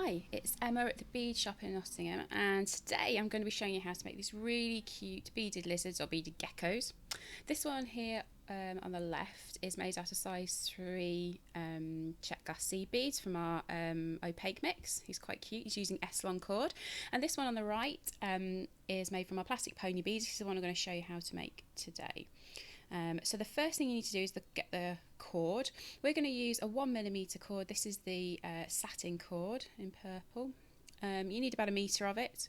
Hi, it's Emma at the Bead shop in Nottingham, and today I'm going to be showing you how to make these really cute beaded lizards or beaded geckos. This one here on the left is made out of size 3 Czech glass seed beads from our opaque mix. He's quite cute, he's using S-lon cord. And this one on the right is made from our plastic pony beads. This is the one I'm going to show you how to make today. So the first thing you need to do is get the cord. We're going to use a 1mm cord. This is the satin cord in purple. You need about a metre of it.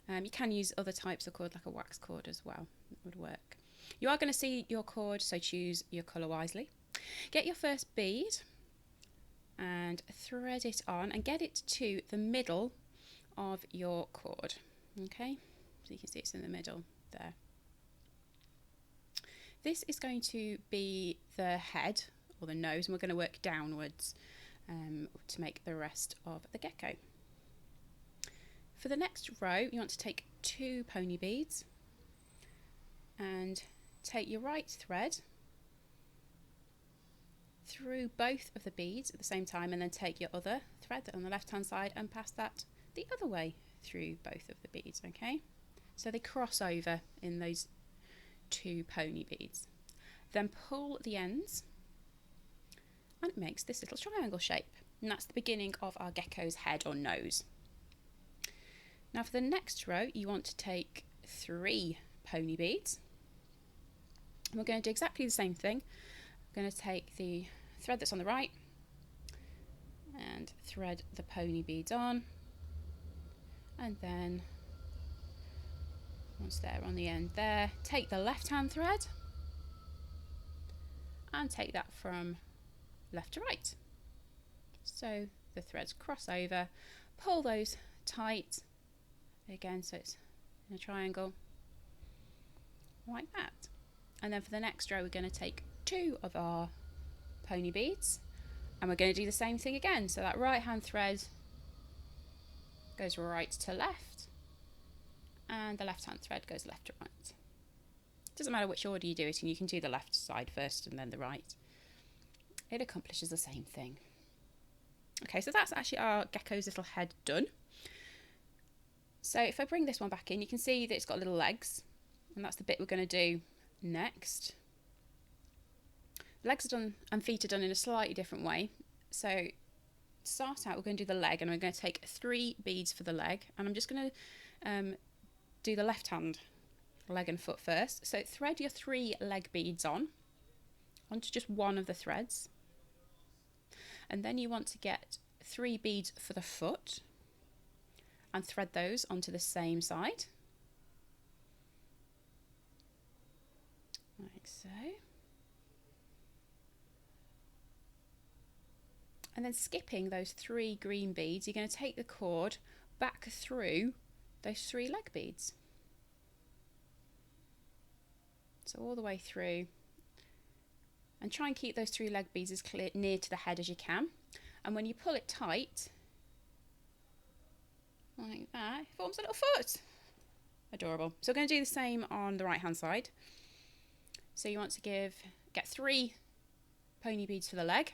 You can use other types of cord like a wax cord as well. It would work. You are going to see your cord, so choose your colour wisely. Get your first bead and thread it on and get it to the middle of your cord. Okay, so you can see it's in the middle there. This is going to be the head or the nose, and we're going to work downwards to make the rest of the gecko. For the next row, you want to take 2 pony beads and take your right thread through both of the beads at the same time, and then take your other thread on the left hand side and pass that the other way through both of the beads. Okay, so they cross over in those 2 pony beads. Then pull the ends and it makes this little triangle shape, and that's the beginning of our gecko's head or nose. Now for the next row you want to take 3 pony beads, and we're going to do exactly the same thing. I'm going to take the thread that's on the right and thread the pony beads on, and then once they're on the end there, take the left hand thread and take that from left to right. So the threads cross over, pull those tight again so it's in a triangle like that. And then for the next row we're going to take 2 of our pony beads and we're going to do the same thing again. So that right hand thread goes right to left, and the left hand thread goes left to right. It doesn't matter which order you do it in, you can do the left side first and then the right. It accomplishes the same thing. Okay, so that's actually our gecko's little head done. So if I bring this one back in, you can see that it's got little legs, and that's the bit we're going to do next. The legs are done and feet are done in a slightly different way. So to start out, we're going to do the leg, and we're going to take 3 beads for the leg, and I'm just going to do the left hand leg and foot first. So thread your 3 leg beads onto just one of the threads, and then you want to get 3 beads for the foot and thread those onto the same side like so. And then skipping those 3 green beads, you're going to take the cord back through those 3 leg beads. So all the way through, and try and keep those 3 leg beads as near to the head as you can. And when you pull it tight, like that, it forms a little foot. Adorable. So we're going to do the same on the right hand side. So you want to get 3 pony beads for the leg.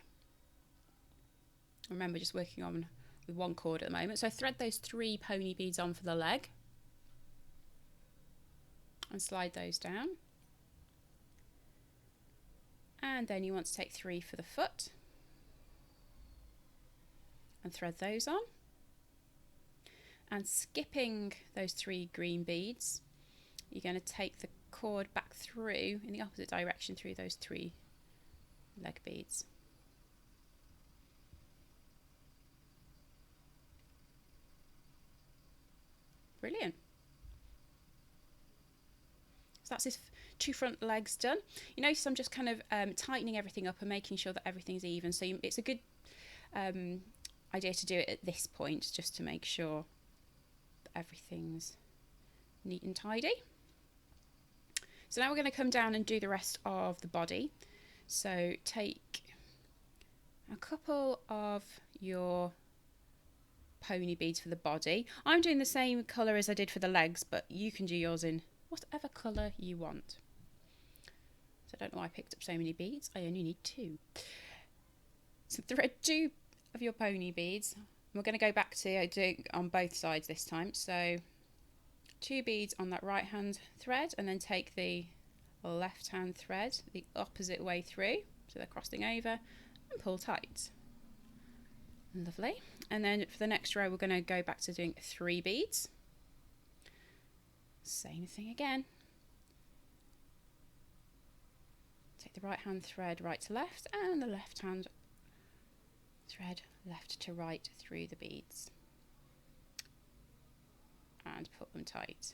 Remember, just working on with 1 cord at the moment. So thread those 3 pony beads on for the leg and slide those down. And then you want to take 3 for the foot and thread those on. And skipping those 3 green beads, you're going to take the cord back through in the opposite direction through those 3 leg beads. Brilliant. So that's his 2 front legs done. You notice I'm just kind of tightening everything up and making sure that everything's even. So it's a good idea to do it at this point, just to make sure that everything's neat and tidy. So now we're going to come down and do the rest of the body. So take a couple of your pony beads for the body. I'm doing the same colour as I did for the legs, but you can do yours in whatever colour you want. So I don't know why I picked up so many beads. I only need 2. So thread 2 of your pony beads We're going to go back to doing on both sides this time. So 2 beads on that right hand thread, and then take the left hand thread the opposite way through, so they're crossing over, and pull tight. Lovely. And then for the next row we're going to go back to doing 3 beads. Same thing again. Take the right hand thread right to left, and the left hand thread left to right through the beads, and put them tight.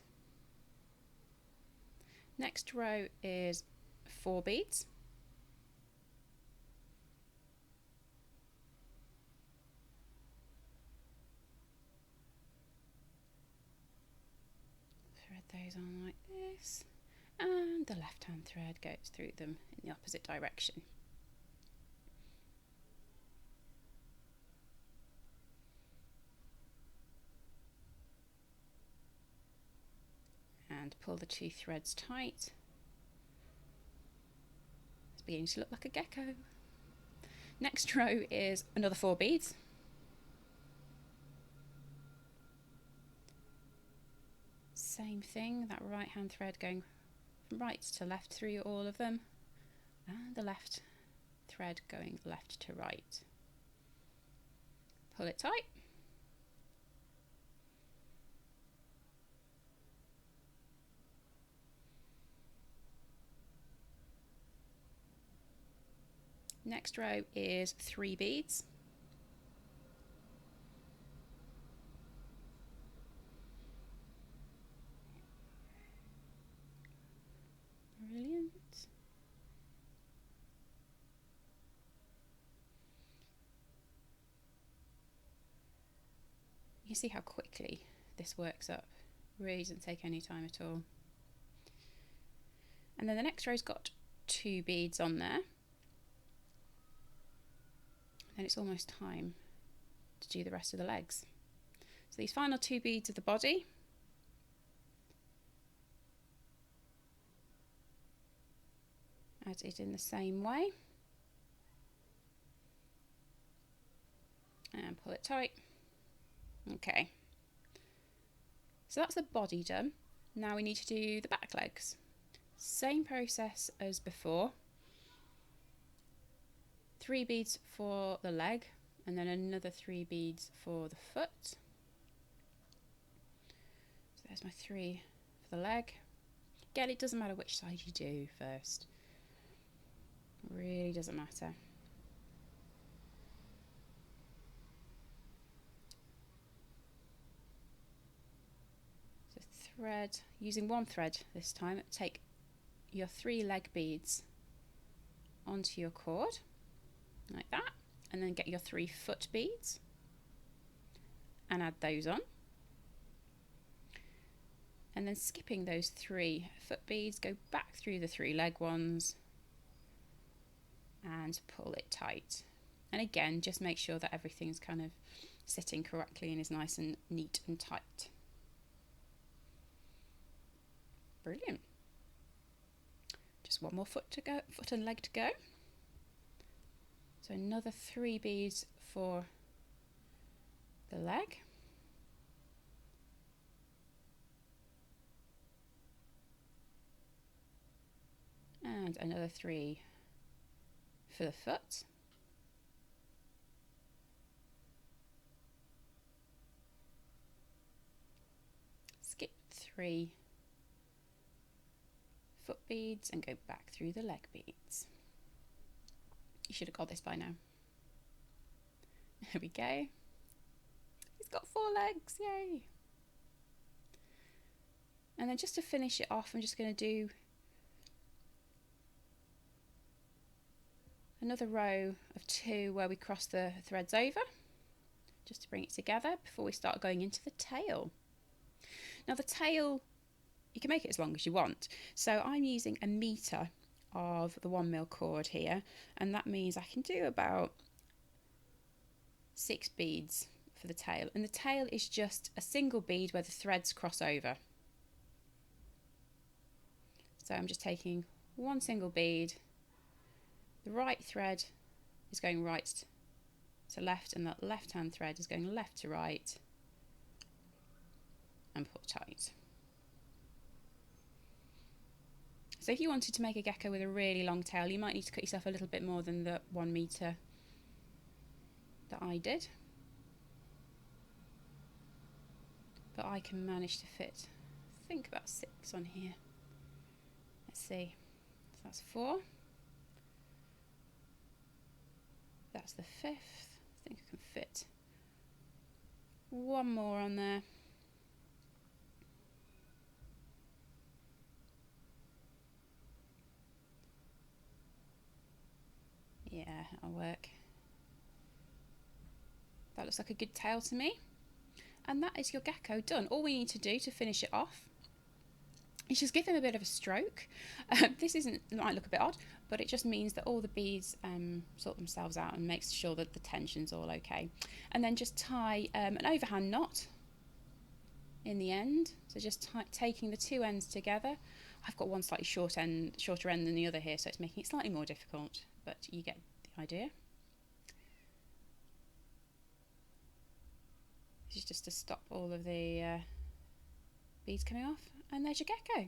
Next row is 4 beads. Thread those on like this, and the left hand thread goes through them in the opposite direction. And pull the 2 threads tight. It's beginning to look like a gecko. Next row is another 4 beads. Same thing, that right hand thread going from right to left through all of them, and the left thread going left to right. Pull it tight. Next row is 3 beads. Brilliant. You see how quickly this works up. Really doesn't take any time at all. And then the next row's got 2 beads on there. Then it's almost time to do the rest of the legs. So these final 2 beads of the body, add it in the same way and pull it tight. Okay, so that's the body done. Now we need to do the back legs. Same process as before. 3 beads for the leg, and then another 3 beads for the foot. So there's my 3 for the leg. Again, it doesn't matter which side you do first. It really doesn't matter. So thread, using 1 thread this time, take your 3 leg beads onto your cord, like that, and then get your 3 foot beads and add those on, and then skipping those 3 foot beads, go back through the 3 leg ones and pull it tight. And again, just make sure that everything's kind of sitting correctly and is nice and neat and tight. Brilliant. Just 1 more foot to go, foot and leg to go. So another 3 beads for the leg. And another 3 for the foot. Skip 3 foot beads and go back through the leg beads. You should have got this by now. There we go. He's got 4 legs, yay! And then just to finish it off, I'm just going to do another row of 2 where we cross the threads over, just to bring it together before we start going into the tail. Now the tail, you can make it as long as you want. So I'm using a metre of the 1mm cord here, and that means I can do about 6 beads for the tail, and the tail is just a single bead where the threads cross over. So I'm just taking 1 single bead, the right thread is going right to left, and that left hand thread is going left to right, and pull tight. So if you wanted to make a gecko with a really long tail, you might need to cut yourself a little bit more than the 1 metre that I did. But I can manage to fit, I think, about 6 on here. Let's see. So that's 4. That's the 5th. I think I can fit 1 more on there. Yeah, that'll work. That looks like a good tail to me. And that is your gecko done. All we need to do to finish it off is just give him a bit of a stroke. This might look a bit odd, but it just means that all the beads sort themselves out and makes sure that the tension's all okay. And then just tie an overhand knot in the end. So just taking the 2 ends together. I've got one slightly shorter end than the other here, so it's making it slightly more difficult, but you get the idea. This is just to stop all of the beads coming off, and there's your gecko.